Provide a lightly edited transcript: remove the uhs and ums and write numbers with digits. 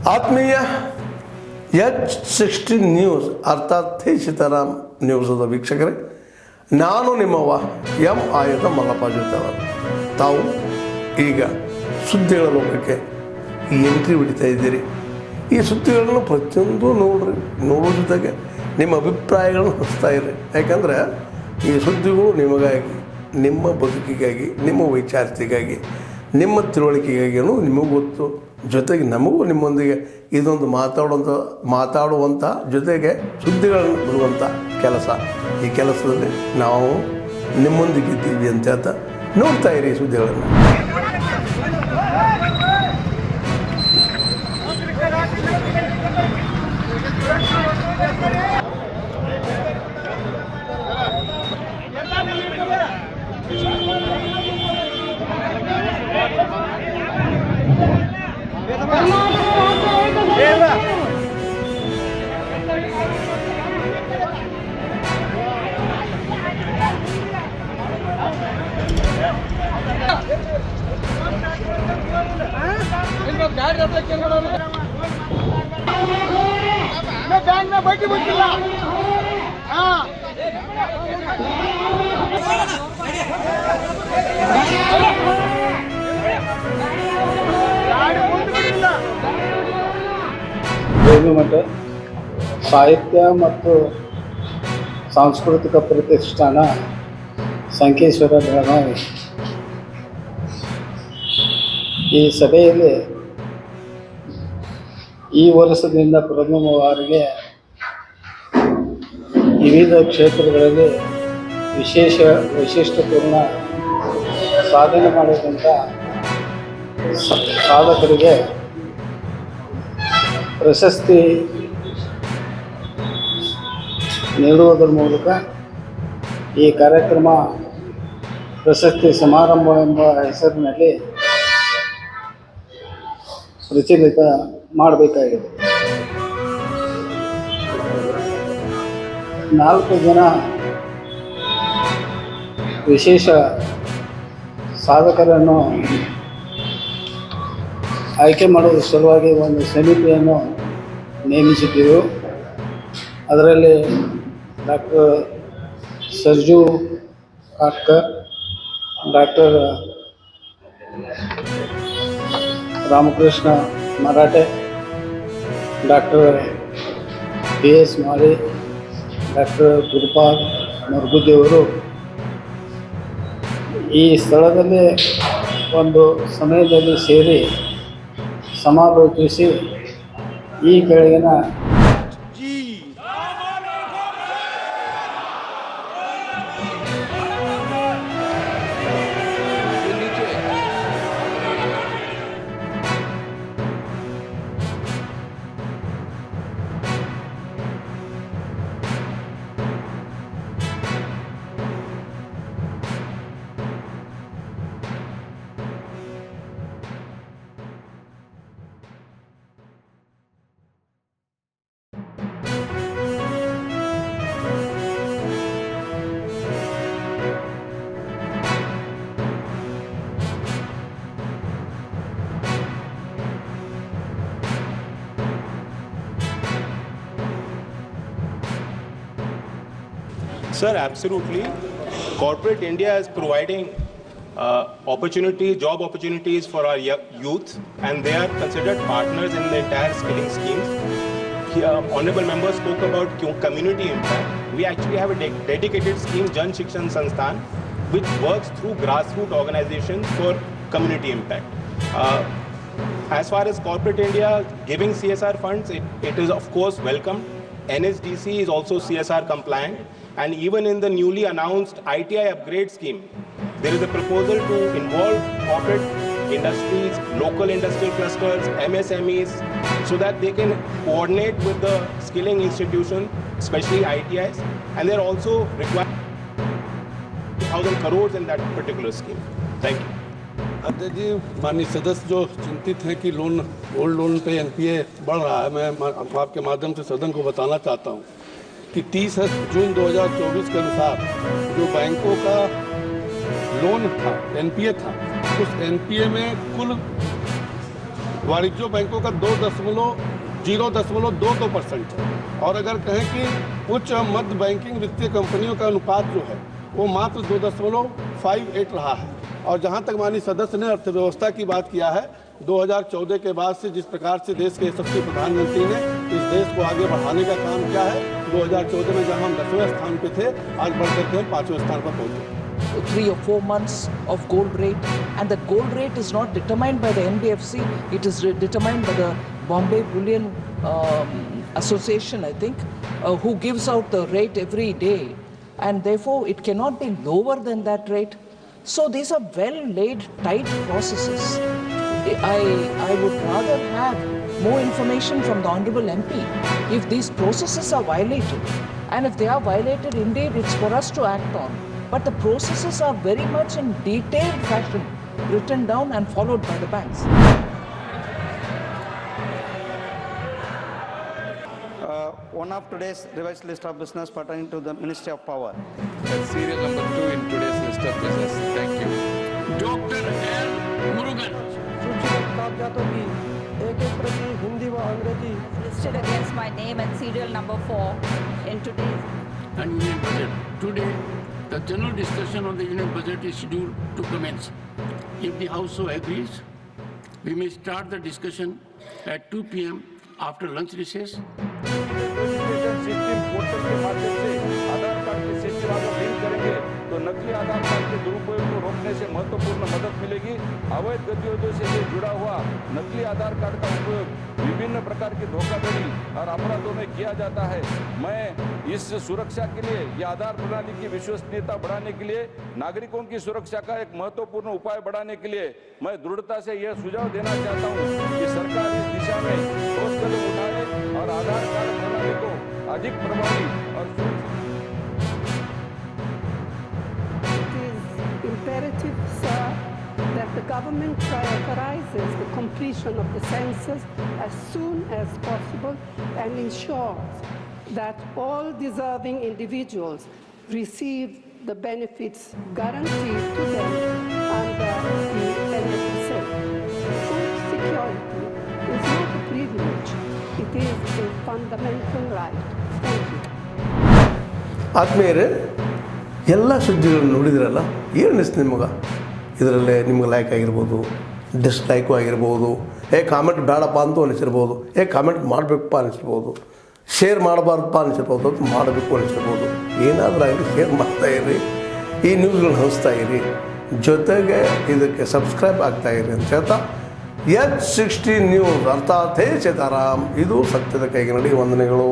ಆತ್ಮೀಯ H60 news ಅರ್ಥಾತ್ ಥೇ ಸೀತಾರಾಮ್ ನ್ಯೂಸದ ವೀಕ್ಷಕರೇ, ನಾನು ನಿಮ್ಮವ ಆಯುಧ ಮಲ್ಲಪ್ಪ ಜೊತೆವರು. ತಾವು ಈಗ ಸುದ್ದಿಗಳ ಲೋಕಕ್ಕೆ ಎಂಟ್ರಿ ಹೊಡಿತಾ ಇದ್ದೀರಿ. ಈ ಸುದ್ದಿಗಳನ್ನು ಪ್ರತಿಯೊಂದು ನೋಡೋ ಜೊತೆಗೆ ನಿಮ್ಮ ಅಭಿಪ್ರಾಯಗಳನ್ನು ಹಚ್ತಾ ಇರಿ. ಯಾಕಂದರೆ ಈ ಸುದ್ದಿಗಳು ನಿಮಗಾಗಿ, ನಿಮ್ಮ ಬದುಕಿಗಾಗಿ, ನಿಮ್ಮ ವೈಚಾರಿಕೆಗಾಗಿ, ನಿಮ್ಮ ತಿಳುವಳಿಕೆಗಾಗಿಯೂ ನಿಮಗೂ ಗೊತ್ತು. ಜೊತೆಗೆ ನಮಗೂ ನಿಮ್ಮೊಂದಿಗೆ ಇದೊಂದು ಮಾತಾಡುವಂಥ ಜೊತೆಗೆ ಸುದ್ದಿಗಳನ್ನು ಬಿಡುವಂಥ ಕೆಲಸ. ಈ ಕೆಲಸದಲ್ಲಿ ನಾವು ನಿಮ್ಮೊಂದಿಗಿದ್ದೀವಿ ಅಂತ ಹೇಳ್ತಾ ನೋಡ್ತಾ ಇರಿ ಸುದ್ದಿಗಳನ್ನು. ಮಠ ಸಾಹಿತ್ಯ ಮತ್ತು ಸಾಂಸ್ಕೃತಿಕ ಪ್ರತಿಷ್ಠಾನ ಸಂಕೇಶ್ವರ ಬೆಳಗಾವಿ ಈ ಸಭೆಯಲ್ಲಿ ಈ ವರ್ಷದಿಂದ ಪ್ರಥಮವಾರಿಗೆ ವಿವಿಧ ಕ್ಷೇತ್ರಗಳಲ್ಲಿ ವೈಶಿಷ್ಟ್ಯಪೂರ್ಣ ಸಾಧನೆ ಮಾಡಿದಂಥ ಸಾಧಕರಿಗೆ ಪ್ರಶಸ್ತಿ ನೀಡುವುದರ ಮೂಲಕ ಈ ಕಾರ್ಯಕ್ರಮ ಪ್ರಶಸ್ತಿ ಸಮಾರಂಭ ಎಂಬ ಹೆಸರಿನಲ್ಲಿ ಪ್ರಚಲಿತ ಮಾಡಬೇಕಾಗಿದೆ. 4 ಜನ ವಿಶೇಷ ಸಾಧಕರನ್ನು ಆಯ್ಕೆ ಮಾಡುವ ಸಲುವಾಗಿ ಒಂದು ಸಮಿತಿಯನ್ನು ನೇಮಿಸಿದ್ದೆವು. ಅದರಲ್ಲಿ doctor Sarju Katkar, doctor Ramakrishna Marathe, doctor BS Mali, doctor Gurupal ಮರ್ಗುದಿಯವರು ಈ ಸ್ಥಳದಲ್ಲಿ ಒಂದು ಸಮಯದಲ್ಲಿ ಸೇರಿ ಸಮಾಲೋಚಿಸಿ ಈ ಕೆಳಗಿನ Sir, absolutely. Corporate India is providing job opportunities for our youth, and they are considered partners in the entire skilling schemes. Here, honorable members spoke about community impact. We actually have a dedicated scheme, Jan Shikshan Sansthan, which works through grassroots organizations for community impact. As far as Corporate India giving CSR funds, it is of course welcome. NSDC is also CSR compliant. And even in the newly announced ITI upgrade scheme, there is a proposal to involve corporate industries, local industrial clusters, MSMEs, so that they can coordinate with the skilling institution, especially ITIs. And they're also requiring 1,000 crores in that particular scheme. Thank you. अध्यक्ष जी, माननीय सदस्य जो चिंतित हैं कि gold loan पे NPA बढ़ रहा है, मैं आपके माध्यम से सदन को बताना चाहता हूँ कि 30 जून 2024 के अनुसार जो बैंकों का लोन था, NPA था, उस NPA में कुल वाणिज्य बैंकों का 2.022% है। और अगर कहें कि उच्च मध्य बैंकिंग वित्तीय कंपनियों का अनुपात जो है वो मात्र 2.58 रहा है। और जहां तक माननीय सदस्य ने अर्थव्यवस्था की बात किया है, 2014 के बाद से जिस प्रकार से देश के यशस्वी प्रधानमंत्री ने इस देश को आगे बढ़ाने का काम किया है, 2014 में जहां हम 10वें स्थान पे थे, आज बढ़ करके हम 5वें स्थान पर पहुंचे। 3 or 4 months of gold rate, and the gold rate is not determined by the NBFC, it is determined by the Bombay Bullion Association, I think, who gives out the rate every day, and therefore it cannot be lower than that rate. So these are well laid, tight processes. I would rather have more information from the Honorable MP if these processes are violated, and if they are violated, indeed it's for us to act on. But the processes are very much in detailed fashion written down and followed by the banks. One of today's revised list of business pertaining to the Ministry of Power. That's serial number 2 in today's list of business. Thank you. Dr. L. Murugan. सूचीबद्ध कागजातों की एक प्रति हिंदी व अंग्रेजी listed against my name and serial number 4 in today's And Union Budget. Today, the general discussion on the Union Budget is scheduled to commence. If the House so agrees, we may start the discussion at 2 p.m. after lunch recess. Verification system portal के माध्यम से आधार card के सिलसिला को link करेंगे तो नकली आधार card के दुरुपयोग को रोकने से महत्वपूर्ण मदद मिलेगी। अवैध गतिविधियों से जुड़ा हुआ नकली आधार कार्ड का उपयोग विभिन्न प्रकार की धोखाधड़ी और अपराधों में किया जाता है। मैं इस सुरक्षा के लिए या आधार प्रणाली की विश्वसनीयता बढ़ाने के लिए नागरिकों की सुरक्षा का एक महत्वपूर्ण उपाय बढ़ाने के लिए मैं दृढ़ता से यह सुझाव देना चाहता हूँ कि सरकार इस दिशा में ठोस कदम उठाए और आधार कार्ड प्रणाली को अधिक प्रभावी और It is imperative, sir, that the government prioritizes the completion of the census as soon as possible and ensures that all deserving individuals receive the benefits guaranteed to them under the NSSA. Food security is not a privilege, it is a fundamental right. Thank you. ಆತ್ಮೀಯರೇ, ಎಲ್ಲ ಸುದ್ದಿಗಳನ್ನು ನೋಡಿದ್ರಲ್ಲ, ಏನು ಅನಿಸ್ತು ನಿಮಗೆ? ಇದರಲ್ಲೇ ನಿಮ್ಗೆ like ಆಗಿರ್ಬೋದು, ಡಿಸ್ಲೈಕು ಆಗಿರ್ಬೋದು, ಕಾಮೆಂಟ್ ಬೇಡಪ್ಪ ಅಂತೂ ಅನಿಸಿರ್ಬೋದು, ಕಾಮೆಂಟ್ ಮಾಡಬೇಕಪ್ಪ ಅನಿಸಿರ್ಬೋದು, ಶೇರ್ ಮಾಡಬಾರ್ದಪ್ಪ ಅನಿಸಿರ್ಬೋದು, ಅದು ಮಾಡಬೇಕು ಅನಿಸಿರ್ಬೋದು. ಏನಾದರೂ ಆಗಲಿ ಶೇರ್ ಮಾಡ್ತಾಯಿರಿ, ಈ ನ್ಯೂಸ್ಗಳನ್ನ ಹಂಚ್ತಾ ಇರಿ, ಜೊತೆಗೆ ಇದಕ್ಕೆ ಸಬ್ಸ್ಕ್ರೈಬ್ ಆಗ್ತಾಯಿರಿ ಅಂತ ಹೇಳ್ತಾ H16 ನ್ಯೂಸ್ ಅರ್ಥಾತ್ ಹೇ ಸೀತಾರಾಮ್, ಇದು ಸತ್ಯದ ಕೈಗೆ ನಡಿ. ವಂದನೆಗಳು.